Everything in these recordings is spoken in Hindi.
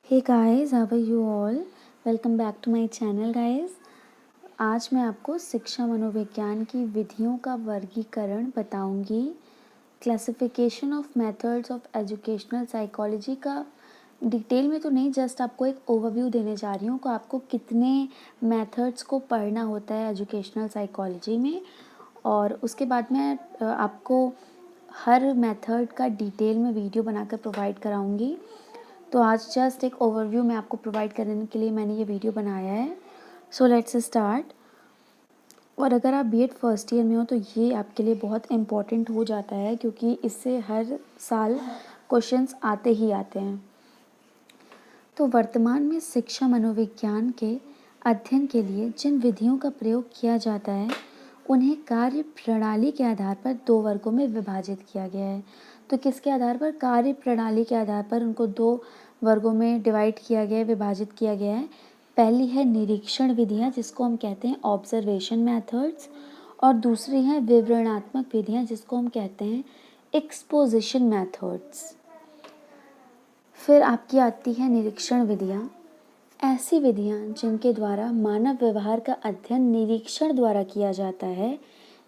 Hey guys, how are you all? Welcome back to my channel guys. आज मैं आपको शिक्षा मनोविज्ञान की विधियों का वर्गीकरण बताऊंगी। Classification of methods of educational psychology का डिटेल में तो नहीं, जस्ट आपको एक ओवरव्यू देने जा रही हूँ कि आपको कितने मेथड्स को पढ़ना होता है एजुकेशनल साइकोलॉजी में। और उसके बाद मैं आपको हर मेथड का डिटेल में वीडियो बनाकर प्रोवाइड कराऊंगी। तो आज जस्ट एक ओवरव्यू मैं आपको प्रोवाइड करने के लिए मैंने ये वीडियो बनाया है। So let's start. और अगर आप बीएड फर्स्ट ईयर में हो तो ये आपके लिए बहुत इम्पॉर्टेंट हो जाता है, क्योंकि इससे हर साल क्वेश्चंस आते ही आते हैं। तो वर्तमान में शिक्षा मनोविज्ञान के अध्ययन के लिए जिन विधियों का प्रयोग किया जाता है उन्हें कार्य प्रणाली के आधार पर दो वर्गों में विभाजित किया गया है। तो किसके आधार पर? कार्य प्रणाली के आधार पर उनको दो वर्गों में डिवाइड किया गया है, विभाजित किया गया है। पहली है निरीक्षण विधियाँ, जिसको हम कहते हैं ऑब्जर्वेशन मेथड्स, और दूसरी है विवरणात्मक विधियाँ, जिसको हम कहते हैं एक्सपोजिशन मेथड्स। फिर आपकी आती है निरीक्षण विधियाँ। ऐसी विधियाँ जिनके द्वारा मानव व्यवहार का अध्ययन निरीक्षण द्वारा किया जाता है,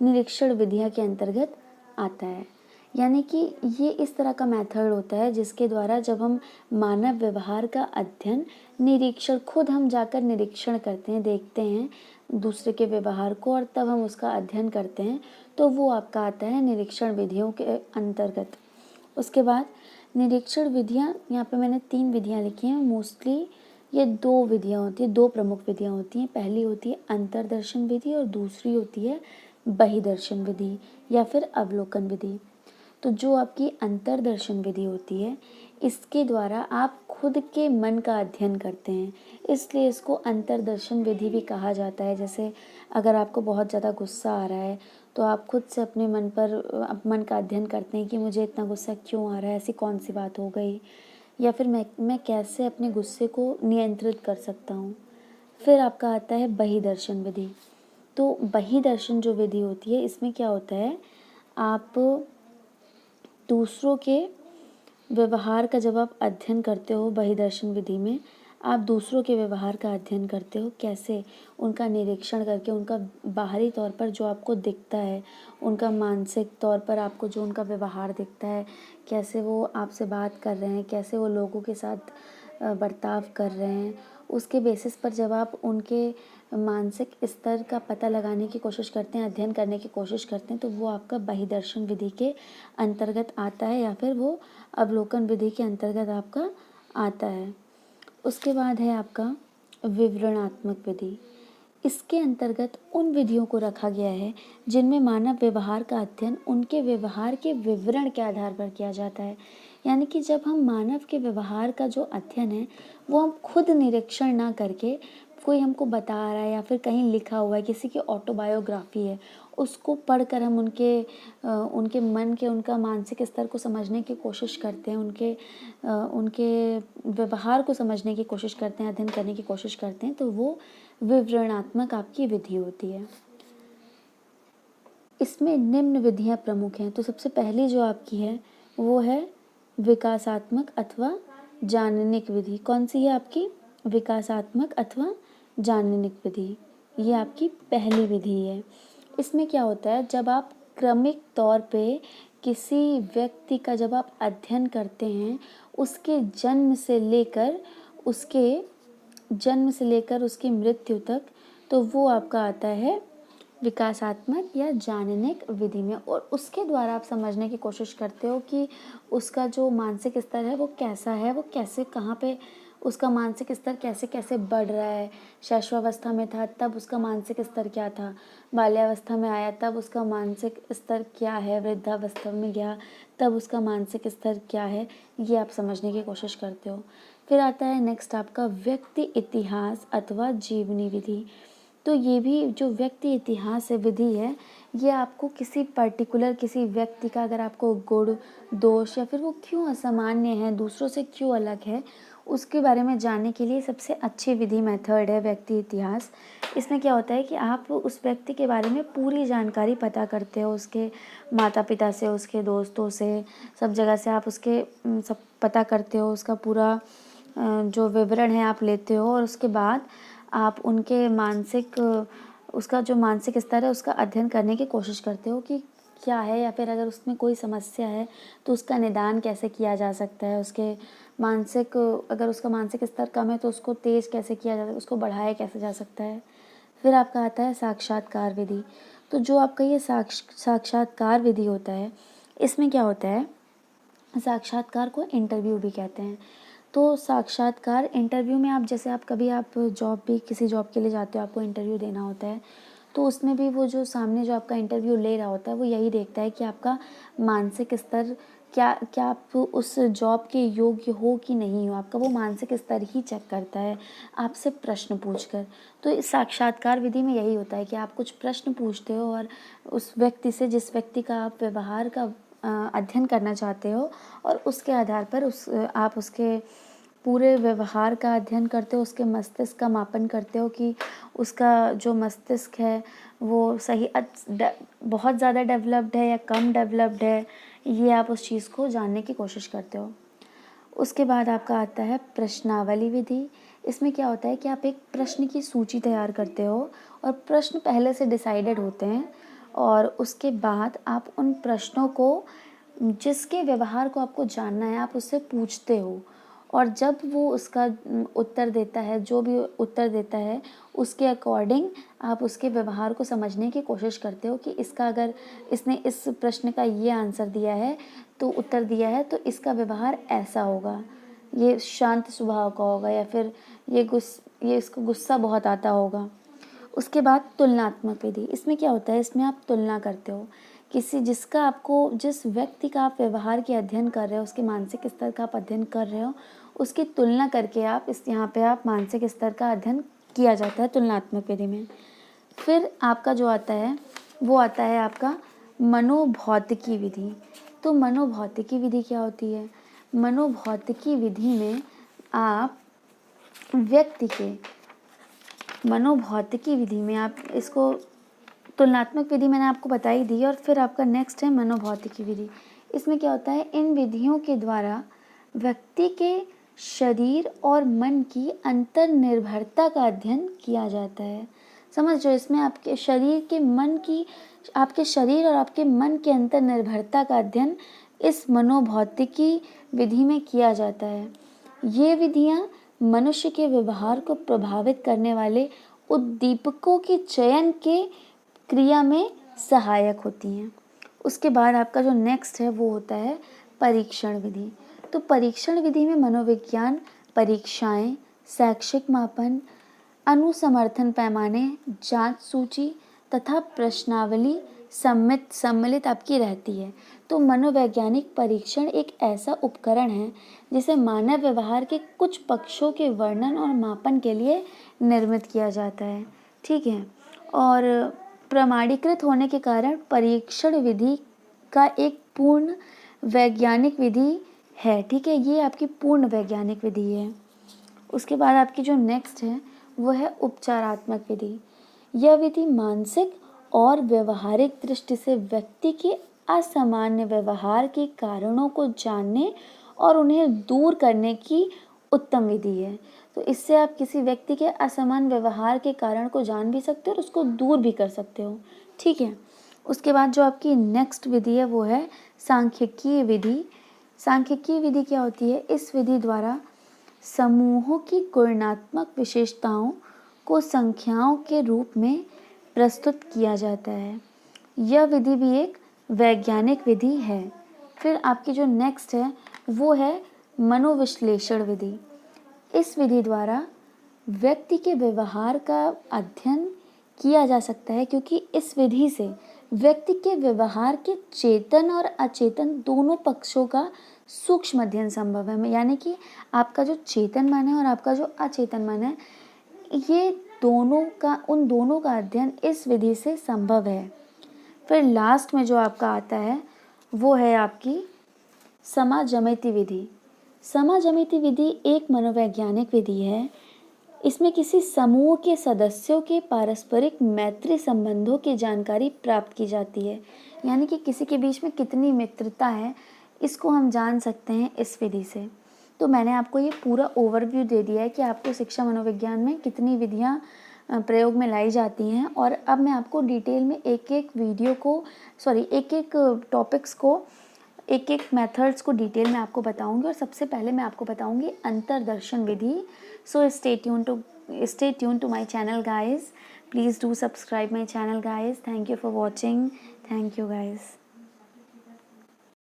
निरीक्षण विधियाँ के अंतर्गत आता है। यानी कि ये इस तरह का मेथड होता है जिसके द्वारा जब हम मानव व्यवहार का अध्ययन निरीक्षण, खुद हम जाकर निरीक्षण करते हैं, देखते हैं दूसरे के व्यवहार को और तब हम उसका अध्ययन करते हैं, तो वो आपका आता है निरीक्षण विधियों के अंतर्गत। उसके बाद निरीक्षण विधियाँ, यहाँ पे मैंने 3 विधियाँ लिखी हैं। मोस्टली ये 2 विधियाँ होती हैं, 2 प्रमुख विधियाँ होती हैं। पहली होती है अंतर्दर्शन विधि और दूसरी होती है बहिर्दर्शन विधि या फिर अवलोकन विधि। तो जो आपकी अंतर्दर्शन विधि होती है, इसके द्वारा आप खुद के मन का अध्ययन करते हैं, इसलिए इसको अंतर्दर्शन विधि भी कहा जाता है। जैसे अगर आपको बहुत ज़्यादा गुस्सा आ रहा है तो आप खुद से अपने मन का अध्ययन करते हैं कि मुझे इतना गुस्सा क्यों आ रहा है, ऐसी कौन सी बात हो गई, या फिर मैं कैसे अपने गुस्से को नियंत्रित कर सकता हूँ। फिर आपका आता है बहिर्दर्शन विधि। तो बहिर्दर्शन जो विधि होती है, इसमें क्या होता है, आप दूसरों के व्यवहार का जब आप अध्ययन करते हो बहिर्दर्शन विधि में, आप दूसरों के व्यवहार का अध्ययन करते हो, कैसे उनका निरीक्षण करके उनका बाहरी तौर पर जो आपको दिखता है, उनका मानसिक तौर पर आपको जो उनका व्यवहार दिखता है, कैसे वो आपसे बात कर रहे हैं, कैसे वो लोगों के साथ बर्ताव कर रहे हैं, उसके बेसिस पर जब आप उनके मानसिक स्तर का पता लगाने की कोशिश करते हैं, अध्ययन करने की कोशिश करते हैं, तो वो आपका बहिर्दर्शन विधि के अंतर्गत आता है या फिर वो अवलोकन विधि के अंतर्गत आपका आता है। उसके बाद है आपका विवरणात्मक विधि। इसके अंतर्गत उन विधियों को रखा गया है जिनमें मानव व्यवहार का अध्ययन उनके व्यवहार के विवरण के आधार पर किया जाता है। यानी कि जब हम मानव के व्यवहार का जो अध्ययन है वो हम खुद निरीक्षण ना करके, कोई हमको बता रहा है या फिर कहीं लिखा हुआ है, किसी की ऑटोबायोग्राफी है, उसको पढ़कर हम उनके मन के, उनका मानसिक स्तर को समझने की कोशिश करते हैं, उनके व्यवहार को समझने की कोशिश करते हैं, अध्ययन करने की कोशिश करते हैं, तो वो विवरणात्मक आपकी विधि होती है। इसमें निम्न विधियाँ प्रमुख हैं। तो सबसे पहली जो आपकी है वो है विकासात्मक अथवा जाननिक विधि। कौन सी है आपकी? विकासात्मक अथवा जाननिक विधि। ये आपकी पहली विधि है। इसमें क्या होता है, जब आप क्रमिक तौर पे किसी व्यक्ति का जब आप अध्ययन करते हैं, उसके जन्म से लेकर उसकी मृत्यु तक, तो वो आपका आता है विकासात्मक या जाननिक विधि में। और उसके द्वारा आप समझने की कोशिश करते हो कि उसका जो मानसिक स्तर है वो कैसा है, वो कैसे, कहाँ पे उसका मानसिक स्तर कैसे कैसे बढ़ रहा है। शैशवावस्था में था तब उसका मानसिक स्तर क्या था, बाल्यावस्था में आया तब उसका मानसिक स्तर क्या है, वृद्धावस्था में गया तब उसका मानसिक स्तर क्या है, ये आप समझने की कोशिश करते हो। फिर आता है नेक्स्ट आपका व्यक्ति इतिहास अथवा जीवनी विधि। तो ये भी जो व्यक्ति इतिहास है विधि है, ये आपको किसी पर्टिकुलर किसी व्यक्ति का अगर आपको गुण दोष या फिर वो क्यों असामान्य है, दूसरों से क्यों अलग है, उसके बारे में जानने के लिए सबसे अच्छी विधि मेथड है व्यक्ति इतिहास। इसमें क्या होता है कि आप उस व्यक्ति के बारे में पूरी जानकारी पता करते हो, उसके माता पिता से, उसके दोस्तों से, सब जगह से आप उसके सब पता करते हो, उसका पूरा जो विवरण है आप लेते हो और उसके बाद आप उनके मानसिक उसका जो मानसिक स्तर है उसका अध्ययन करने की कोशिश करते हो कि क्या है, या फिर अगर उसमें कोई समस्या है तो उसका निदान कैसे किया जा सकता है। उसके मानसिक अगर उसका मानसिक स्तर कम है तो उसको तेज़ कैसे किया जा सकता है, उसको बढ़ाया कैसे जा सकता है। फिर आपका आता है साक्षात्कार विधि। तो जो आपका ये साक्षात्कार विधि होता है, इसमें क्या होता है, साक्षात्कार को इंटरव्यू भी कहते हैं। तो साक्षात्कार इंटरव्यू में आप जैसे आप कभी आप जॉब भी किसी जॉब के लिए जाते हो, आपको इंटरव्यू देना होता है, तो उसमें भी वो जो सामने जो आपका इंटरव्यू ले रहा होता है वो यही देखता है कि आपका मानसिक स्तर क्या क्या आप उस जॉब के योग्य हो कि नहीं हो। आपका वो मानसिक स्तर ही चेक करता है आपसे प्रश्न पूछकर। तो इस साक्षात्कार विधि में यही होता है कि आप कुछ प्रश्न पूछते हो और उस व्यक्ति से, जिस व्यक्ति का आप व्यवहार का अध्ययन करना चाहते हो, और उसके आधार पर आप उसके पूरे व्यवहार का अध्ययन करते हो, उसके मस्तिष्क का मापन करते हो कि उसका जो मस्तिष्क है वो सही बहुत ज़्यादा डेवलप्ड है या कम डेवलप्ड है, ये आप उस चीज़ को जानने की कोशिश करते हो। उसके बाद आपका आता है प्रश्नावली विधि। इसमें क्या होता है कि आप एक प्रश्न की सूची तैयार करते हो और प्रश्न पहले से डिसाइडेड होते हैं, और उसके बाद आप उन प्रश्नों को, जिसके व्यवहार को आपको जानना है, आप उससे पूछते हो, और जब वो उसका उत्तर देता है, जो भी उत्तर देता है उसके अकॉर्डिंग आप उसके व्यवहार को समझने की कोशिश करते हो कि इसका, अगर इसने इस प्रश्न का ये आंसर दिया है तो उत्तर दिया है, तो इसका व्यवहार ऐसा होगा, ये शांत स्वभाव का होगा, या फिर ये इसको गुस्सा बहुत आता होगा। उसके बाद तुलनात्मक विधि। इसमें क्या होता है, इसमें आप तुलना करते हो जिस व्यक्ति का आप व्यवहार के अध्ययन कर रहे हो, उसके मानसिक स्तर का आप अध्ययन कर रहे हो, उसकी तुलना करके आप यहाँ पे आप मानसिक स्तर का अध्ययन किया जाता है तुलनात्मक विधि में। फिर आपका जो आता है वो आता है आपका मनोभौतिकी विधि। तो मनोभौतिकी विधि क्या होती है? मनोभौतिकी विधि में आप व्यक्ति के मनोभौतिकी विधि में आप इसको, तुलनात्मक विधि मैंने आपको बता ही दी, और फिर आपका नेक्स्ट है मनोभौतिकी विधि। इसमें क्या होता है, इन विधियों के द्वारा व्यक्ति के शरीर और मन की अंतर्निर्भरता का अध्ययन किया जाता है। समझ रहे हो, इसमें आपके शरीर और आपके मन के अंतर्निर्भरता का अध्ययन इस मनोभौतिकी विधि में किया जाता है। ये विधियाँ मनुष्य के व्यवहार को प्रभावित करने वाले उद्दीपकों के चयन के क्रिया में सहायक होती हैं। उसके बाद आपका जो नेक्स्ट है वो होता है परीक्षण विधि। तो परीक्षण विधि में मनोविज्ञान परीक्षाएं, शैक्षिक मापन, अनुसमर्थन पैमाने, जांच सूची तथा प्रश्नावली सम्मिलित आपकी रहती है। तो मनोवैज्ञानिक परीक्षण एक ऐसा उपकरण है जिसे मानव व्यवहार के कुछ पक्षों के वर्णन और मापन के लिए निर्मित किया जाता है। ठीक है, और प्रमाणीकृत होने के कारण परीक्षण विधि का एक पूर्ण वैज्ञानिक विधि है। ठीक है, ये आपकी पूर्ण वैज्ञानिक विधि है। उसके बाद आपकी जो नेक्स्ट है वो है उपचारात्मक विधि। यह विधि मानसिक और व्यवहारिक दृष्टि से व्यक्ति के असामान्य व्यवहार के कारणों को जानने और उन्हें दूर करने की उत्तम विधि है। तो इससे आप किसी व्यक्ति के असामान्य व्यवहार के कारण को जान भी सकते हो और उसको दूर भी कर सकते हो। ठीक है, उसके बाद जो आपकी नेक्स्ट विधि है वो है सांख्यिकीय विधि। सांख्यिकीय विधि क्या होती है? इस विधि द्वारा समूहों की गुणात्मक विशेषताओं को संख्याओं के रूप में प्रस्तुत किया जाता है। यह विधि भी एक वैज्ञानिक विधि है। फिर आपकी जो नेक्स्ट है वो है मनोविश्लेषण विधि। इस विधि द्वारा व्यक्ति के व्यवहार का अध्ययन किया जा सकता है, क्योंकि इस विधि से व्यक्ति के व्यवहार के चेतन और अचेतन दोनों पक्षों का सूक्ष्म अध्ययन संभव है। यानी कि आपका जो चेतन मन है और आपका जो अचेतन मन है, ये उन दोनों का अध्ययन इस विधि से संभव है। फिर लास्ट में जो आपका आता है वो है आपकी समाजमिति विधि। समाजमिति विधि एक मनोवैज्ञानिक विधि है। इसमें किसी समूह के सदस्यों के पारस्परिक मैत्री संबंधों की जानकारी प्राप्त की जाती है। यानी कि किसी के बीच में कितनी मित्रता है, इसको हम जान सकते हैं इस विधि से। तो मैंने आपको ये पूरा ओवरव्यू दे दिया है कि आपको शिक्षा मनोविज्ञान में कितनी विधियाँ प्रयोग में लाई जाती हैं। और अब मैं आपको डिटेल में एक-एक वीडियो को एक-एक टॉपिक्स को, एक-एक मेथड्स को डिटेल में आपको बताऊँगी। और सबसे पहले मैं आपको बताऊँगी अंतर्दर्शन विधि। So stay tune to my channel guys. Please do subscribe my channel guys. Thank you for watching. Thank you guys.